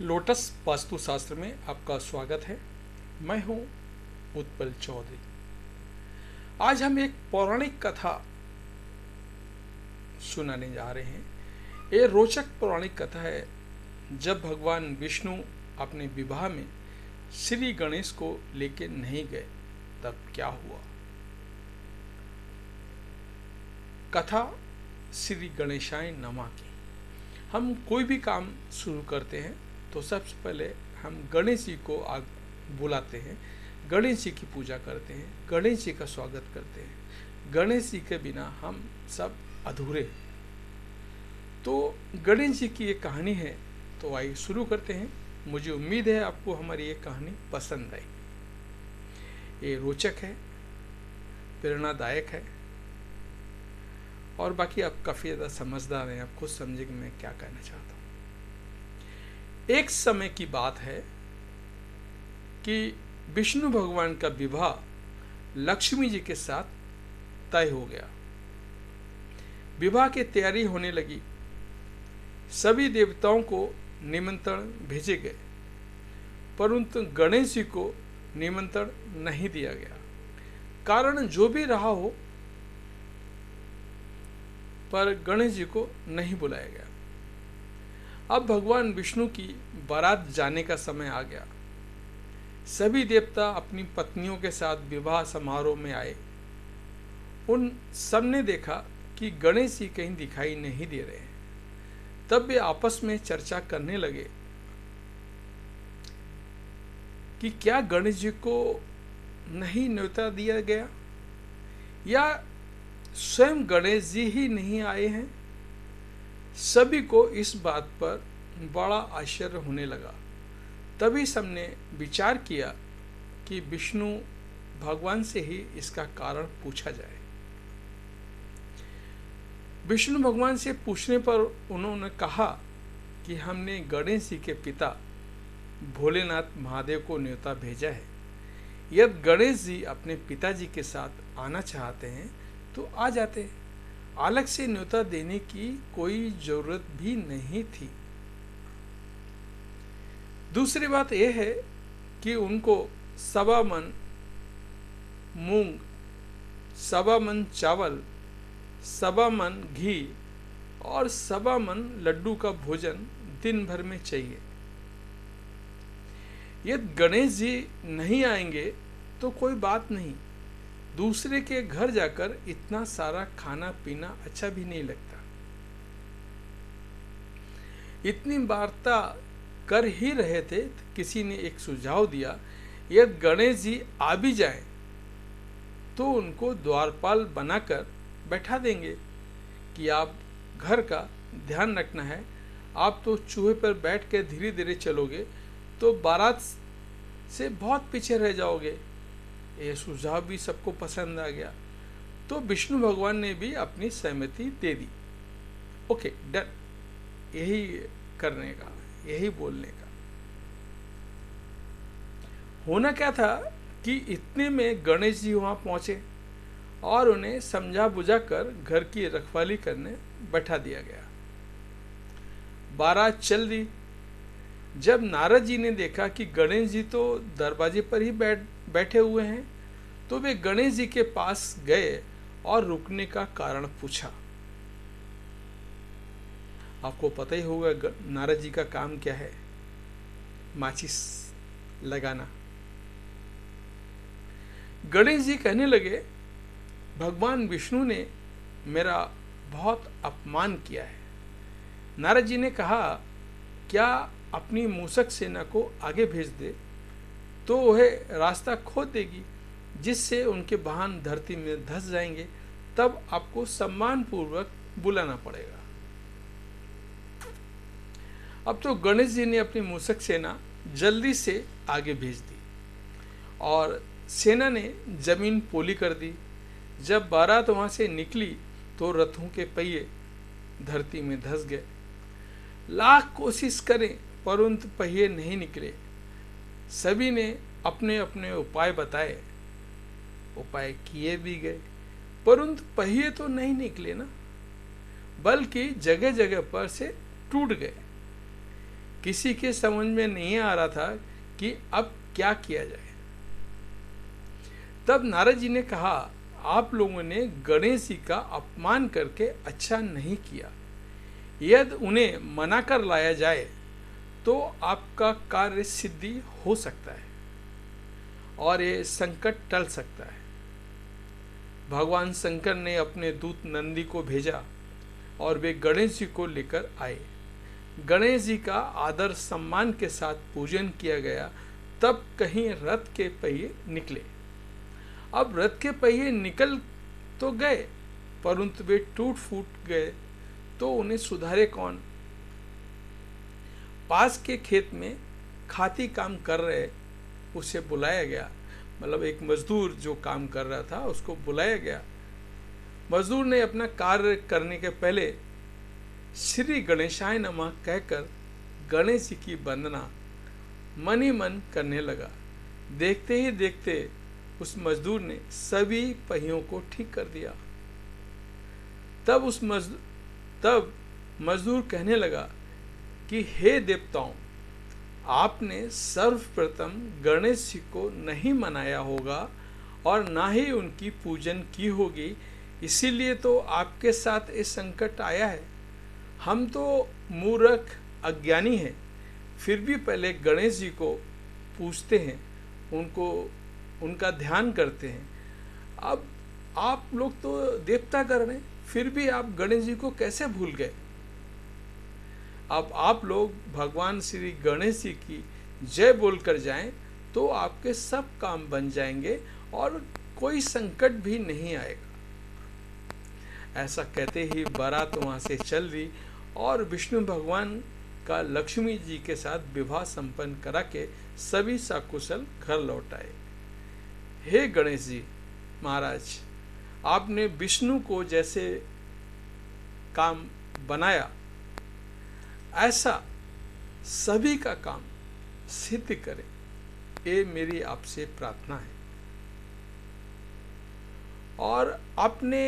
Lotus वास्तुशास्त्र में आपका स्वागत है। मैं हूं उत्पल चौधरी। आज हम एक पौराणिक कथा सुनाने जा रहे हैं। ये रोचक पौराणिक कथा है। जब भगवान विष्णु अपने विवाह में श्री गणेश को लेके नहीं गए तब क्या हुआ। कथा श्री गणेशाय नमः की। हम कोई भी काम शुरू करते हैं तो सबसे पहले हम गणेश जी को बुलाते हैं, गणेश जी की पूजा करते हैं, गणेश जी का स्वागत करते हैं। गणेश जी के बिना हम सब अधूरे हैं। तो गणेश जी की ये कहानी है, तो आइए शुरू करते हैं। मुझे उम्मीद है आपको हमारी ये कहानी पसंद आई। ये रोचक है, प्रेरणादायक है और बाकी आप काफ़ी ज़्यादा समझदार हैं। आप खुद समझे कि मैं क्या कहना चाहता हूँ। एक समय की बात है कि विष्णु भगवान का विवाह लक्ष्मी जी के साथ तय हो गया। विवाह की तैयारी होने लगी। सभी देवताओं को निमंत्रण भेजे गए, परंतु गणेश जी को निमंत्रण नहीं दिया गया। कारण जो भी रहा हो, पर गणेश जी को नहीं बुलाया गया। अब भगवान विष्णु की बारात जाने का समय आ गया। सभी देवता अपनी पत्नियों के साथ विवाह समारोह में आए। उन सब ने देखा कि गणेश जी कहीं दिखाई नहीं दे रहे हैं। तब वे आपस में चर्चा करने लगे कि क्या गणेश जी को नहीं न्योता दिया गया या स्वयं गणेश जी ही नहीं आए हैं। सभी को इस बात पर बड़ा आश्चर्य होने लगा। तभी सबने विचार किया कि विष्णु भगवान से ही इसका कारण पूछा जाए। विष्णु भगवान से पूछने पर उन्होंने कहा कि हमने गणेश जी के पिता भोलेनाथ महादेव को न्योता भेजा है। यदि गणेश जी अपने पिताजी के साथ आना चाहते हैं तो आ जाते। अलग से न्योता देने की कोई जरूरत भी नहीं थी। दूसरी बात यह है कि उनको सवा मन मूंग, सवा मन चावल, सवा मन घी और सवा मन लड्डू का भोजन दिन भर में चाहिए। यदि गणेश जी नहीं आएंगे तो कोई बात नहीं, दूसरे के घर जाकर इतना सारा खाना पीना अच्छा भी नहीं लगता। इतनी वार्ता कर ही रहे थे, किसी ने एक सुझाव दिया, यदि गणेश जी आ भी जाएं तो उनको द्वारपाल बनाकर बैठा देंगे कि आप घर का ध्यान रखना है। आप तो चूहे पर बैठ के धीरे धीरे चलोगे तो बारात से बहुत पीछे रह जाओगे। यह सुझाव भी सबको पसंद आ गया। तो विष्णु भगवान ने भी अपनी सहमति दे दी। Okay, done. यही करने का, यही बोलने का। होना क्या था कि इतने में गणेश जी वहां पहुंचे और उन्हें समझा बुझा कर घर की रखवाली करने बैठा दिया गया। बारात चल दी। जब नारद जी ने देखा कि गणेश जी तो दरवाजे पर ही बैठे हुए हैं, तो वे गणेश जी के पास गए और रुकने का कारण पूछा। आपको पता ही होगा नारद जी का काम क्या है, माचिस लगाना। गणेश जी कहने लगे, भगवान विष्णु ने मेरा बहुत अपमान किया है। नारद जी ने कहा, क्या अपनी मूषक सेना को आगे भेज दे तो वह रास्ता खोद देगी, जिससे उनके वाहन धरती में धंस जाएंगे। तब आपको सम्मान पूर्वक बुलाना पड़ेगा। अब तो गणेश जी ने अपनी मूषक सेना जल्दी से आगे भेज दी और सेना ने जमीन पोली कर दी। जब बारात वहां से निकली तो रथों के पहिए धरती में धंस गए। लाख कोशिश करें परंतु पहिए नहीं निकले। सभी ने अपने अपने उपाय बताए, उपाय किए भी गए, परंतु पहिए तो नहीं निकले ना, बल्कि जगह जगह पर से टूट गए। किसी के समझ में नहीं आ रहा था कि अब क्या किया जाए। तब नारद जी ने कहा, आप लोगों ने गणेश जी का अपमान करके अच्छा नहीं किया। यदि उन्हें मना कर लाया जाए तो आपका कार्य सिद्धि हो सकता है और ये संकट टल सकता है। भगवान शंकर ने अपने दूत नंदी को भेजा और वे गणेश जी को लेकर आए। गणेश जी का आदर सम्मान के साथ पूजन किया गया। तब कहीं रथ के पहिए निकले। अब रथ के पहिए निकल तो गए, परंतु वे टूट फूट गए तो उन्हें सुधारे कौन। पास के खेत में खाती काम कर रहे उसे बुलाया गया, मतलब एक मजदूर जो काम कर रहा था उसको बुलाया गया। मजदूर ने अपना कार्य करने के पहले श्री गणेशाय नमः कहकर गणेश जी की वंदना मन ही मन करने लगा। देखते ही देखते उस मजदूर ने सभी पहियों को ठीक कर दिया। तब मजदूर कहने लगा कि हे देवताओं, आपने सर्वप्रथम गणेश जी को नहीं मनाया होगा और ना ही उनकी पूजन की होगी, इसीलिए तो आपके साथ ये संकट आया है। हम तो मूर्ख अज्ञानी हैं, फिर भी पहले गणेश जी को पूजते हैं, उनका ध्यान करते हैं। अब आप लोग तो देवता कर रहे हैं, फिर भी आप गणेश जी को कैसे भूल गए। अब आप लोग भगवान श्री गणेश जी की जय बोलकर जाएं तो आपके सब काम बन जाएंगे और कोई संकट भी नहीं आएगा। ऐसा कहते ही बारात वहां से चल दी और विष्णु भगवान का लक्ष्मी जी के साथ विवाह संपन्न करा के सभी सकुशल घर लौट आए। हे गणेश जी महाराज, आपने विष्णु को जैसे काम बनाया ऐसा सभी का काम सिद्ध करें, ये मेरी आपसे प्रार्थना है। और आपने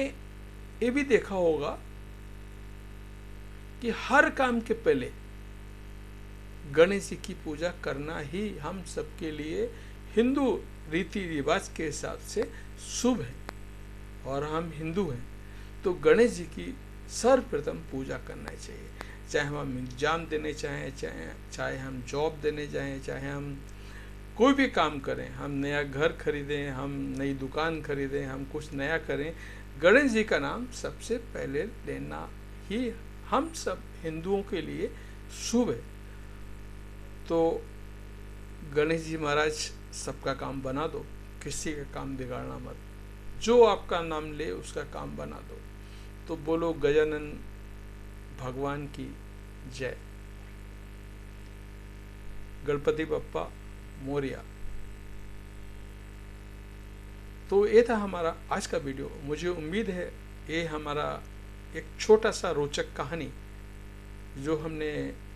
ये भी देखा होगा कि हर काम के पहले गणेश जी की पूजा करना ही हम सबके लिए हिंदू रीति रिवाज के हिसाब से शुभ है और हम हिंदू हैं तो गणेश जी की सर्वप्रथम पूजा करना चाहिए। चाहे हम एग्जाम देने चाहें, चाहे हम जॉब देने जाएं, चाहे हम कोई भी काम करें, हम नया घर खरीदें, हम नई दुकान खरीदें, हम कुछ नया करें, गणेश जी का नाम सबसे पहले लेना ही हम सब हिंदुओं के लिए शुभ है। तो गणेश जी महाराज सबका काम बना दो, किसी का काम बिगाड़ना मत, जो आपका नाम ले उसका काम बना दो। तो बोलो गजानन भगवान की जय। गणपति बप्पा मोरिया। तो ये था हमारा आज का वीडियो। मुझे उम्मीद है ये हमारा एक छोटा सा रोचक कहानी जो हमने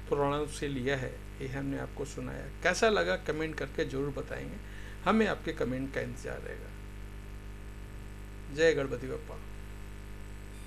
पुराणों से लिया है, ये हमने आपको सुनाया। कैसा लगा कमेंट करके जरूर बताएंगे, हमें आपके कमेंट का इंतजार रहेगा। जय गणपति बप्पा।